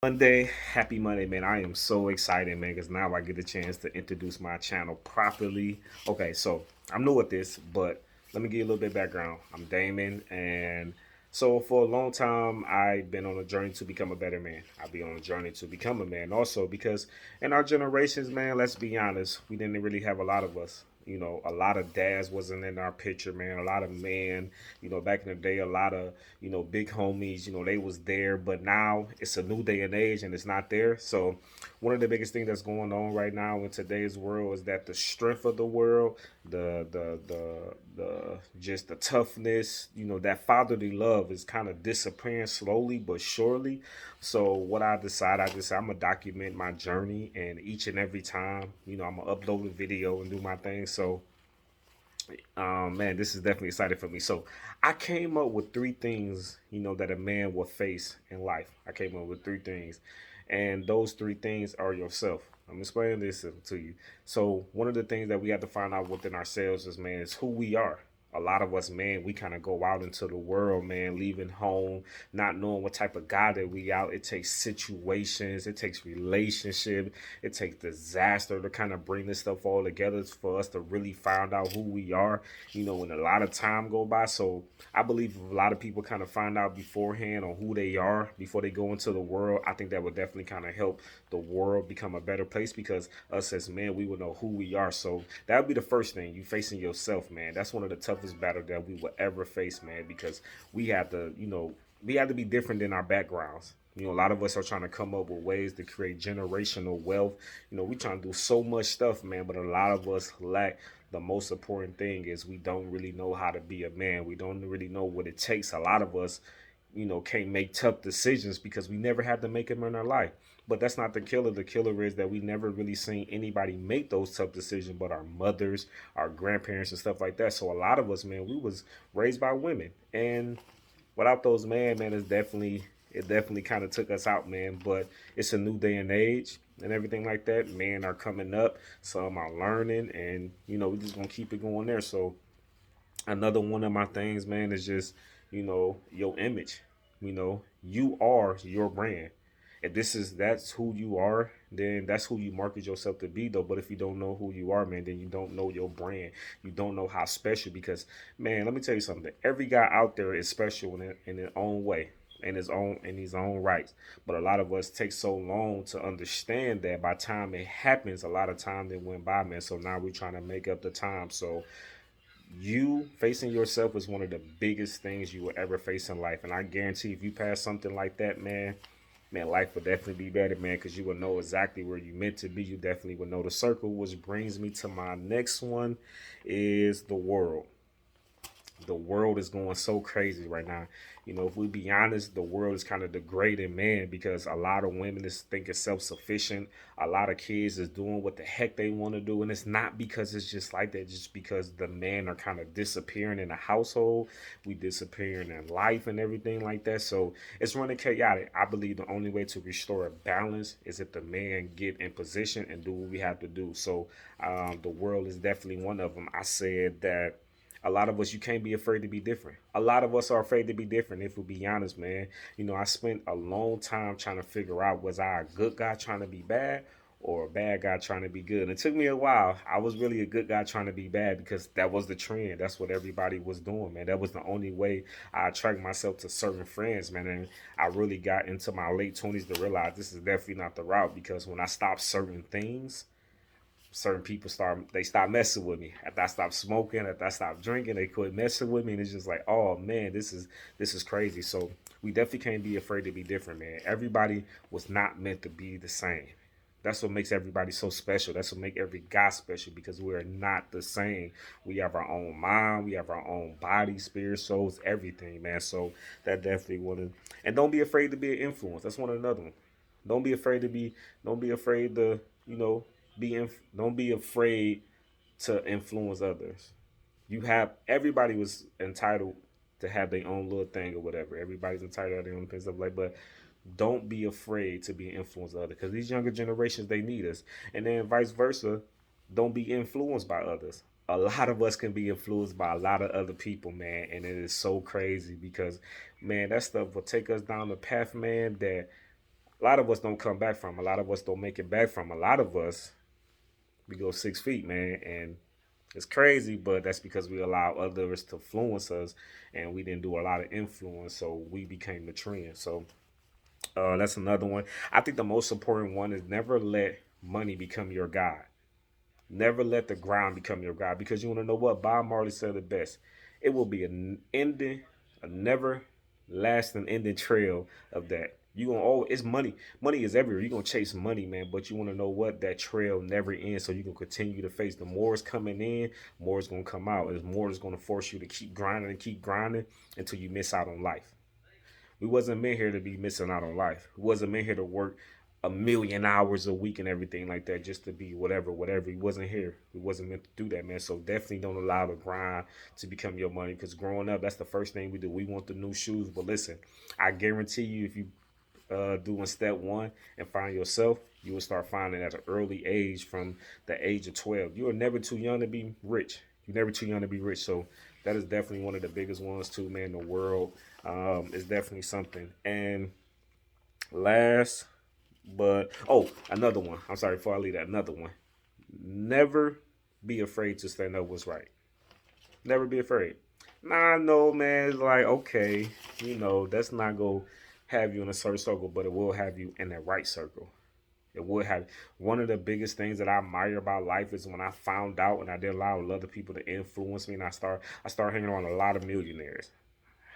Monday, happy Monday, man. I am so excited, man, because now I get a chance to introduce my channel properly. Okay, so I'm new at this, but let me give you a little bit of background. I'm Damon, and so for a long time, I've been on a journey to become a better man. I'll be on a journey to become a man also because in our generations, man, let's be honest, we didn't really have a lot of us. A lot of dads wasn't in our picture, man. A lot of men, back in the day, a lot of big homies, they was there, but now it's a new day and age and it's not there. So one of the biggest things that's going on right now in today's world is that the strength of the world, the just the toughness, that fatherly love is kind of disappearing slowly but surely. So what I decided I'm gonna document my journey, and each and every time, I'm gonna upload a video and do my thing. So man, this is definitely exciting for me. So I came up with three things, that a man will face in life. I came up with three things, and those three things are yourself. I'm explaining this to you. So one of the things that we have to find out within ourselves is, man, is who we are. A lot of us, man, we kind of go out into the world, man, leaving home, not knowing what type of guy that we out. It takes situations, it takes relationship, it takes disaster to kind of bring this stuff all together for us to really find out who we are, when a lot of time go by. So I believe if a lot of people kind of find out beforehand on who they are before they go into the world, I think that would definitely kind of help the world become a better place because us as men, we would know who we are. So that would be the first thing, you facing yourself, man. That's one of the toughest battles that we will ever face, man, because we have to, we have to be different than our backgrounds. A lot of us are trying to come up with ways to create generational wealth. We trying to do so much stuff, man, but a lot of us lack the most important thing is we don't really know how to be a man. We don't really know what it takes. A lot of us, can't make tough decisions because we never had to make them in our life. But that's not the killer. The killer is that we never really seen anybody make those tough decisions but our mothers, our grandparents, and stuff like that. So a lot of us, man, we was raised by women. And without those man, it definitely kind of took us out, man. But it's a new day and age and everything like that. Men are coming up, some are learning, and we just gonna keep it going there. So another one of my things, man, is just your image. You are your brand. If that's who you are, then that's who you market yourself to be, though. But if you don't know who you are, man, then you don't know your brand. You don't know how special. Because, man, let me tell you something. Every guy out there is special in his own way, in his own rights. But a lot of us take so long to understand that. By the time it happens, a lot of time that went by, man. So now we're trying to make up the time. So you facing yourself is one of the biggest things you will ever face in life, and I guarantee if you pass something like that, man, life will definitely be better, man, because you will know exactly where you meant to be. You definitely will know the circle. Which brings me to my next one, is the world. The world is going so crazy right now. If we be honest, the world is kind of degrading, man, because a lot of women is thinking self-sufficient. A lot of kids is doing what the heck they want to do, and it's not because it's just like that. Just because the men are kind of disappearing in the household, we disappearing in life and everything like that. So it's running chaotic. I believe the only way to restore a balance is if the man get in position and do what we have to do. So the world is definitely one of them. I said that a lot of us, you can't be afraid to be different. A lot of us are afraid to be different, if we be honest, man. I spent a long time trying to figure out, was I a good guy trying to be bad or a bad guy trying to be good? And it took me a while. I was really a good guy trying to be bad because that was the trend. That's what everybody was doing, man. That was the only way I attract myself to certain friends, man. And I really got into my late 20s to realize this is definitely not the route, because when I stopped certain things, certain people stop messing with me. After I stopped smoking, after I stopped drinking, they quit messing with me, and it's just like, oh man, this is crazy. So we definitely can't be afraid to be different, man. Everybody was not meant to be the same. That's what makes everybody so special. That's what makes every guy special, because we're not the same. We have our own mind, we have our own body, spirit, souls, everything, man. So that definitely wanna, and don't be afraid to be an influence. That's one another one. Don't be afraid to be. Don't be afraid to. Don't be afraid to influence others. Everybody was entitled to have their own little thing or whatever. Everybody's entitled to their own thing, stuff like. But don't be afraid to be influenced by others, because these younger generations, they need us, and then vice versa. Don't be influenced by others. A lot of us can be influenced by a lot of other people, man, and it is so crazy because, man, that stuff will take us down the path, man, that A lot of us don't come back from. A lot of us don't make it back from. A lot of us, we go 6 feet, man, and it's crazy, but that's because we allow others to influence us, and we didn't do a lot of influence, so we became the trend. So that's another one. I think the most important one is never let money become your god. Never let the ground become your god, because you want to know what Bob Marley said it best. It will be an ending, a never lasting ending trail of that. You gonna always, it's money. Money is everywhere. You're gonna chase money, man. But you want to know what, that trail never ends. So you can continue to face, the more is coming in, more is gonna come out. There's more is gonna force you to keep grinding until you miss out on life. We wasn't meant here to be missing out on life. We wasn't meant here to work 1,000,000 hours a week and everything like that just to be whatever. We wasn't here. We wasn't meant to do that, man. So definitely don't allow the grind to become your money. Because growing up, that's the first thing we do. We want the new shoes, but listen, I guarantee you, if you doing step one and find yourself, you will start finding at an early age, from the age of 12. You are never too young to be rich. You're never too young to be rich. So that is definitely one of the biggest ones too, man. The world is definitely something. And last, but oh, another one. I'm sorry, before I leave that, another one. Never be afraid to stand up what's right. Never be afraid. Nah, no, man. It's like, okay, that's not go have you in a certain circle, but it will have you in the right circle. It would have. One of the biggest things that I admire about life is when I found out and I did allow other people to influence me, and I start hanging around a lot of millionaires.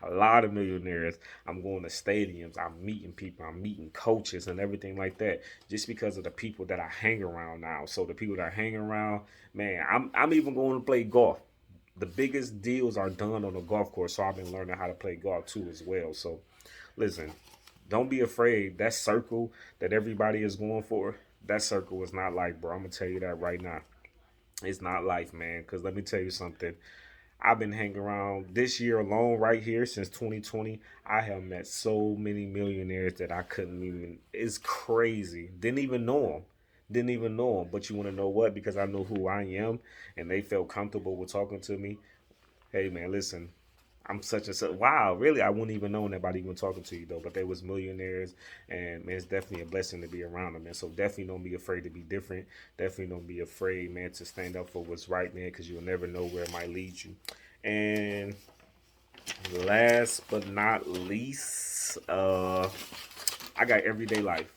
A lot of millionaires. I'm going to stadiums. I'm meeting people. I'm meeting coaches and everything like that, just because of the people that I hang around now. So the people that I hang around, man, I'm even going to play golf. The biggest deals are done on the golf course, so I've been learning how to play golf too as well. So listen, don't be afraid. That circle that everybody is going for, that circle is not life, bro. I'm gonna tell you that right now. It's not life, man. Because let me tell you something. I've been hanging around this year alone, right here, since 2020. I have met so many millionaires that I couldn't even. It's crazy. Didn't even know them. Didn't even know them. But you want to know what? Because I know who I am, and they felt comfortable with talking to me. Hey, man, listen. I'm such and such. Wow, really? I wouldn't even know nobody even talking to you though. But they was millionaires, and man, it's definitely a blessing to be around them, man. So definitely don't be afraid to be different. Definitely don't be afraid, man, to stand up for what's right, man, because you'll never know where it might lead you. And last but not least, I got everyday life.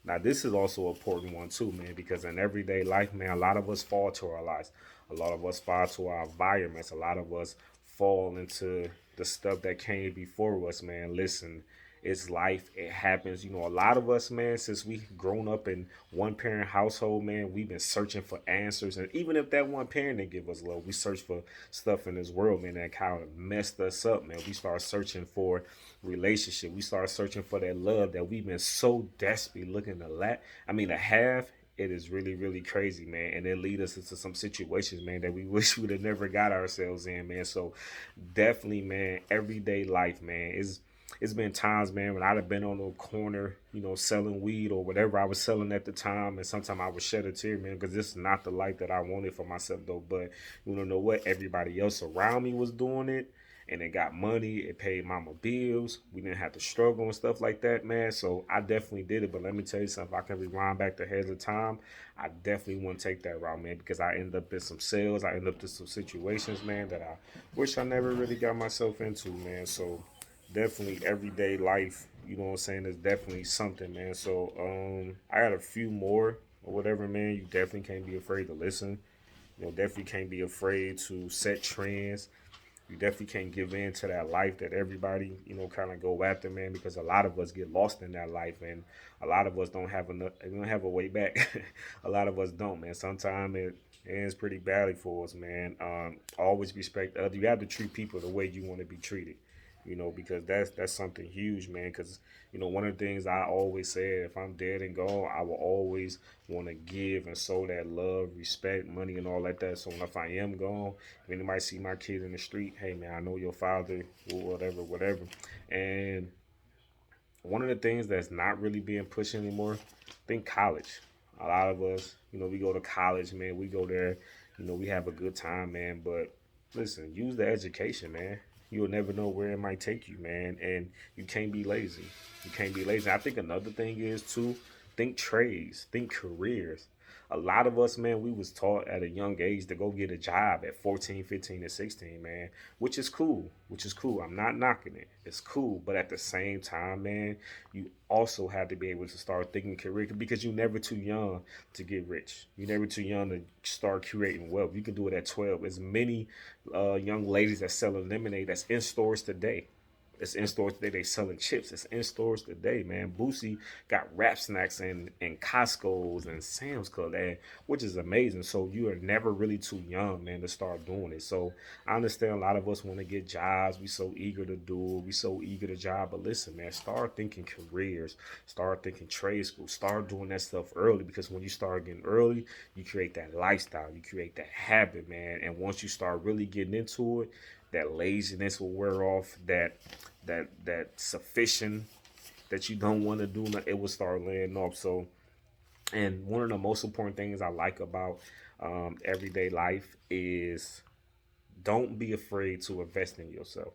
Now, this is also an important one too, man, because in everyday life, man, a lot of us fall to our lives. A lot of us fall to our environments. A lot of us fall into the stuff that came before us, man. Listen, it's life. It happens. A lot of us, man, since we grown up in one parent household, man, we've been searching for answers. And even if that one parent didn't give us love, we search for stuff in this world, man, that kind of messed us up, man. We start searching for relationship. We start searching for that love that we've been so desperately looking to to have. It is really, really crazy, man. And it lead us into some situations, man, that we wish we'd have never got ourselves in, man. So definitely, man, everyday life, man, is it's been times, man, when I'd have been on a corner, selling weed or whatever I was selling at the time, and sometimes I would shed a tear, man, because this is not the life that I wanted for myself, though. But you know what? Everybody else around me was doing it, and it got money. It paid mama bills. We didn't have to struggle and stuff like that, man. So I definitely did it. But let me tell you something. If I can rewind back the heads of time, I definitely want to take that route, man, because I ended up in some sales. I ended up in some situations, man, that I wish I never really got myself into, man. So definitely everyday life, you know what I'm saying, is definitely something, man. So I got a few more or whatever, man. You definitely can't be afraid to listen. Definitely can't be afraid to set trends. You definitely can't give in to that life that everybody, kind of go after, man, because a lot of us get lost in that life, and a lot of us don't have enough, we don't have a way back. A lot of us don't, man. Sometimes it ends pretty badly for us, man. Always respect others. You have to treat people the way you want to be treated, because that's something huge, man. Because one of the things I always say, if I'm dead and gone, I will always want to give and sow that love, respect, money, and all like that. So when if I am gone, if anybody see my kid in the street, hey man, I know your father, or whatever. And one of the things that's not really being pushed anymore, I think college. A lot of us, we go to college, man. We go there, we have a good time, man. But listen, use the education, man. You'll never know where it might take you, man. And you can't be lazy. You can't be lazy. I think another thing is too, think trades, think careers. A lot of us, man, we was taught at a young age to go get a job at 14, 15, and 16, man, which is cool, which is cool. I'm not knocking it. It's cool. But at the same time, man, you also have to be able to start thinking career because you're never too young to get rich. You're never too young to start creating wealth. You can do it at 12. As many young ladies that sell lemonade that's in stores today. It's in stores today. They selling chips. It's in stores today, man. Boosie got Rap Snacks and Costco's and Sam's Club, man, which is amazing. So you are never really too young, man, to start doing it. So I understand a lot of us want to get jobs. We so eager to do it. We so eager to job. But listen, man, start thinking careers. Start thinking trade school. Start doing that stuff early because when you start getting early, you create that lifestyle. You create that habit, man. And once you start really getting into it, that laziness will wear off. That sufficient that you don't want to do, it will start laying off. So, and one of the most important things I like about everyday life is don't be afraid to invest in yourself.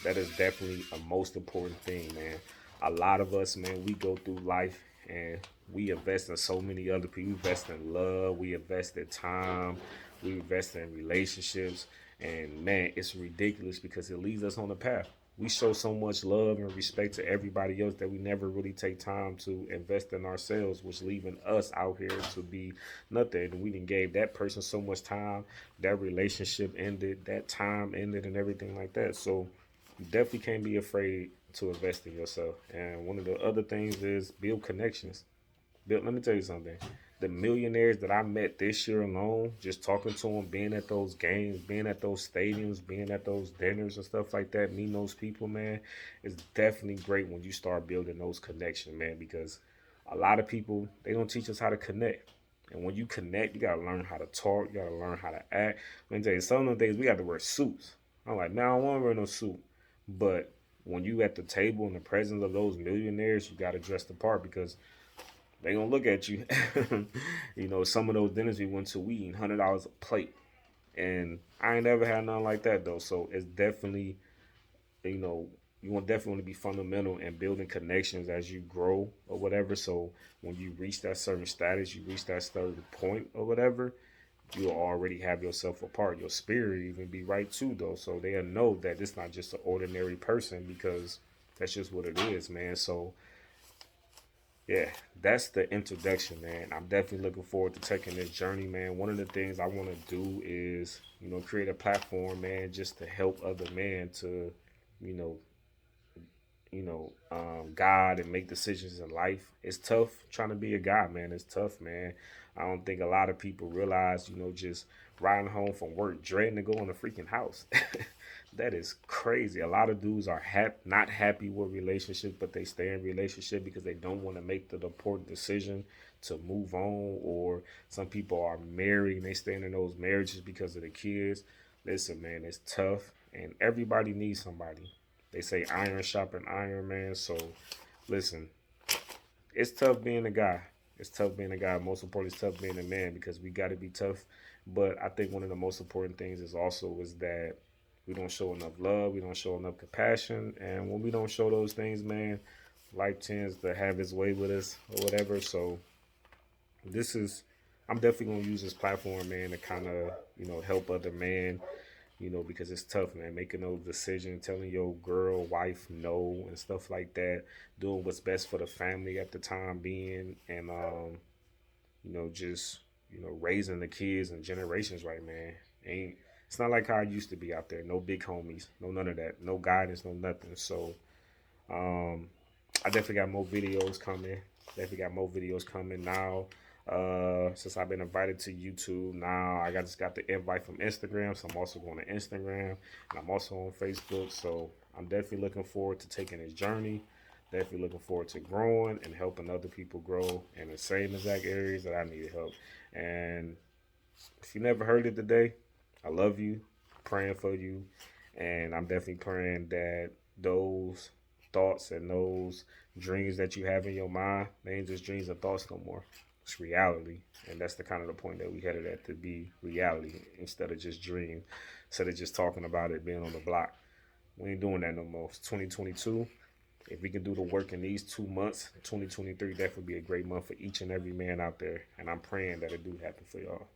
That is definitely a most important thing, man. A lot of us, man, we go through life and we invest in so many other people. We invest in love, we invest in time, we invest in relationships, and man, it's ridiculous because it leads us on the path. We show so much love and respect to everybody else that we never really take time to invest in ourselves, which leaving us out here to be nothing. And we didn't gave that person so much time, that relationship ended, that time ended, and everything like that. So you definitely can't be afraid to invest in yourself. And one of the other things is build connections. Let me tell you something. The millionaires that I met this year alone, just talking to them, being at those games, being at those stadiums, being at those dinners and stuff like that, meeting those people, man, it's definitely great when you start building those connections, man, because a lot of people, they don't teach us how to connect. And when you connect, you gotta learn how to talk, you gotta learn how to act. Let me tell you, some of the days we got to wear suits. I'm like, man, I don't want to wear no suit. But when you at the table in the presence of those millionaires, you gotta dress the part because they gonna look at you. You know, some of those dinners we went to, we eating $100 a plate, and I ain't never had nothing like that though. So it's definitely, you know, you want definitely be fundamental in building connections as you grow or whatever. So when you reach that certain status, you reach that certain point or whatever, you'll already have yourself apart. Your spirit even be right too though. So they'll know that it's not just an ordinary person because that's just what it is, man. So yeah, that's the introduction, man. I'm definitely looking forward to taking this journey, man. One of the things I want to do is, create a platform, man, just to help other men to, you know, God and make decisions in life. It's tough trying to be a guy, man. It's tough, man. I don't think a lot of people realize, just riding home from work, dreading to go in the freaking house. That is crazy. A lot of dudes are not happy with relationships, but they stay in relationship because they don't want to make the important decision to move on. Or some people are married and they stay in those marriages because of the kids. Listen, man, it's tough, and everybody needs somebody. They say iron sharpen iron, man. So, listen, it's tough being a guy. It's tough being a guy. Most important, it's tough being a man because we got to be tough. But I think one of the most important things is that we don't show enough love. We don't show enough compassion. And when we don't show those things, man, life tends to have its way with us or whatever. So this is, I'm definitely going to use this platform, man, to kind of, help other men, because it's tough, man, making those decisions, telling your girl, wife no and stuff like that, doing what's best for the family at the time being, and, just, raising the kids and generations right, man. Ain't, it's not like how it used to be out there. No big homies, no none of that, no guidance, no nothing. So, um, I definitely got more videos coming. Definitely got more videos coming now. Since I've been invited to YouTube, now just got the invite from Instagram, so I'm also going to Instagram, and I'm also on Facebook. So I'm definitely looking forward to taking this journey. Definitely looking forward to growing and helping other people grow in the same exact areas that I need help. And if you never heard it today, I love you, praying for you, and I'm definitely praying that those thoughts and those dreams that you have in your mind, they ain't just dreams and thoughts no more. It's reality, and that's the kind of the point that we headed at, to be reality instead of just dream, instead of just talking about it, being on the block. We ain't doing that no more. It's 2022. If we can do the work in these 2 months, 2023 definitely be a great month for each and every man out there. And I'm praying that it do happen for y'all.